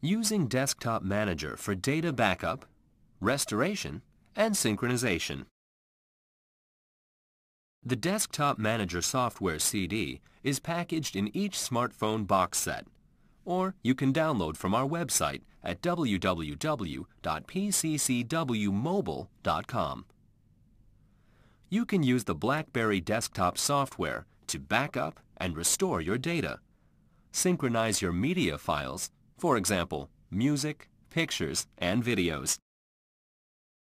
Using Desktop Manager for data backup, restoration, and synchronization. The Desktop Manager software CD is packaged in each smartphone box set, or you can download from our website at www.pccwmobile.com. You can use the BlackBerry desktop software to back up and restore your data, synchronize your media files, for example, music, pictures, and videos.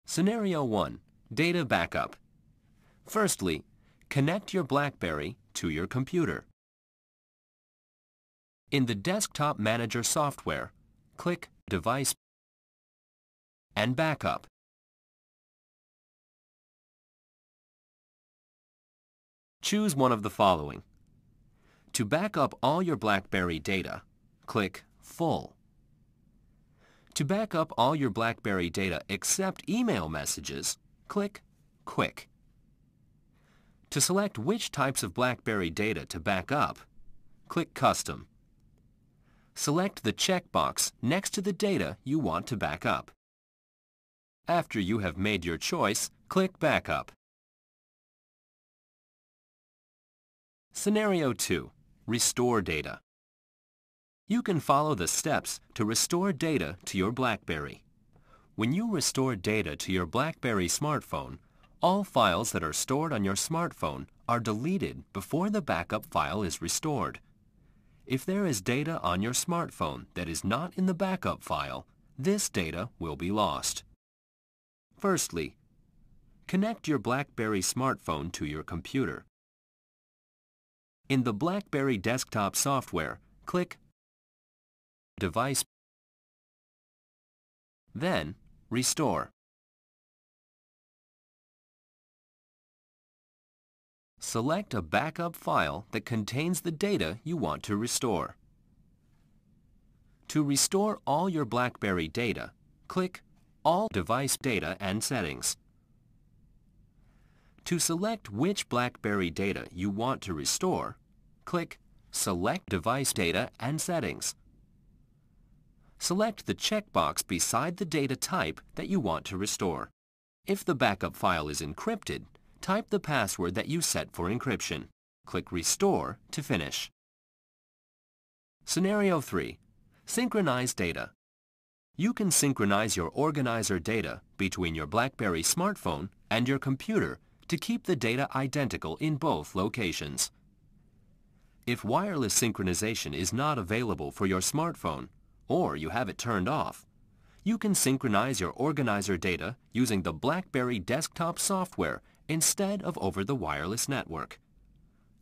Scenario 1. Data backup. Firstly, connect your BlackBerry to your computer. In the Desktop Manager software, click Device and Backup. Choose one of the following. To back up all your BlackBerry data, click Full. To back up all your BlackBerry data except email messages, click Quick. To select which types of BlackBerry data to back up, click Custom. Select the checkbox next to the data you want to back up. After you have made your choice, click Backup. Scenario 2. Restore data. You can follow the steps to restore data to your BlackBerry. When you restore data to your BlackBerry smartphone, all files that are stored on your smartphone are deleted before the backup file is restored. If there is data on your smartphone that is not in the backup file, this data will be lost. Firstly, connect your BlackBerry smartphone to your computer. In the BlackBerry desktop software, click Device, then Restore. Select a backup file that contains the data you want to restore. To restore all your BlackBerry data, click All Device Data and Settings. To select which BlackBerry data you want to restore, click Select Device Data and Settings. Select the checkbox beside the data type that you want to restore. If the backup file is encrypted, type the password that you set for encryption. Click Restore to finish. Scenario 3. Synchronize data. You can synchronize your organizer data between your BlackBerry smartphone and your computer to keep the data identical in both locations. If wireless synchronization is not available for your smartphone, or you have it turned off, you can synchronize your organizer data using the BlackBerry desktop software instead of over the wireless network.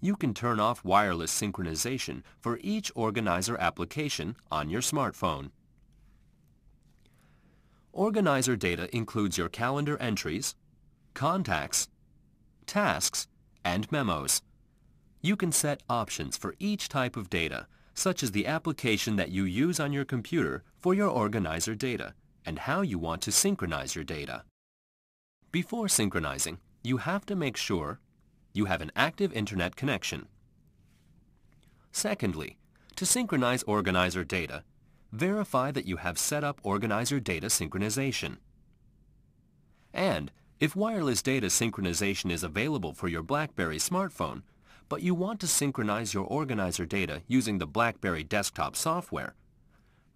You can turn off wireless synchronization for each organizer application on your smartphone. Organizer data includes your calendar entries, contacts, tasks, and memos. You can set options for each type of data, such as the application that you use on your computer for your organizer data and how you want to synchronize your data. Before synchronizing, you have to make sure you have an active internet connection. Secondly, to synchronize organizer data, verify that you have set up organizer data synchronization. And if wireless data synchronization is available for your BlackBerry smartphone, but you want to synchronize your organizer data using the BlackBerry desktop software,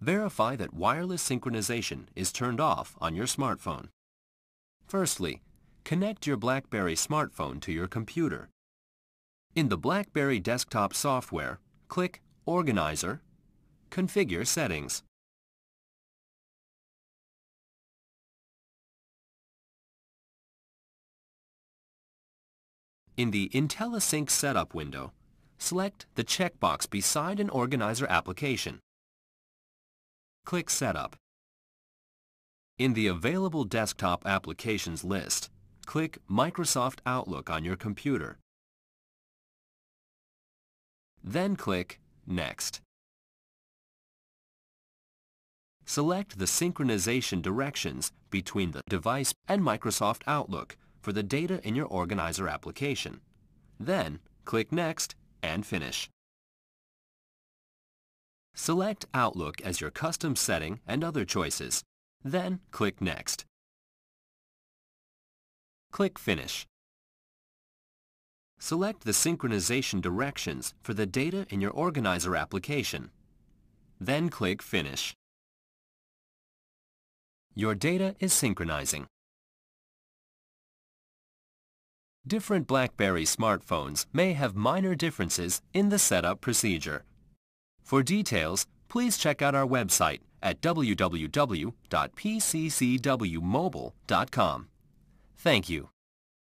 verify that wireless synchronization is turned off on your smartphone. Firstly, connect your BlackBerry smartphone to your computer. In the BlackBerry desktop software, click Organizer, Configure Settings. In the IntelliSync Setup window, select the checkbox beside an organizer application. Click Setup. In the Available Desktop Applications list, click Microsoft Outlook on your computer. Then click Next. Select the synchronization directions between the device and Microsoft Outlook for the data in your organizer application. Then click Next and Finish. Select Outlook as your custom setting and other choices. Then click Next. Click Finish. Select the synchronization directions for the data in your organizer application. Then click Finish. Your data is synchronizing. Different BlackBerry smartphones may have minor differences in the setup procedure. For details, please check out our website at www.pccwmobile.com. Thank you.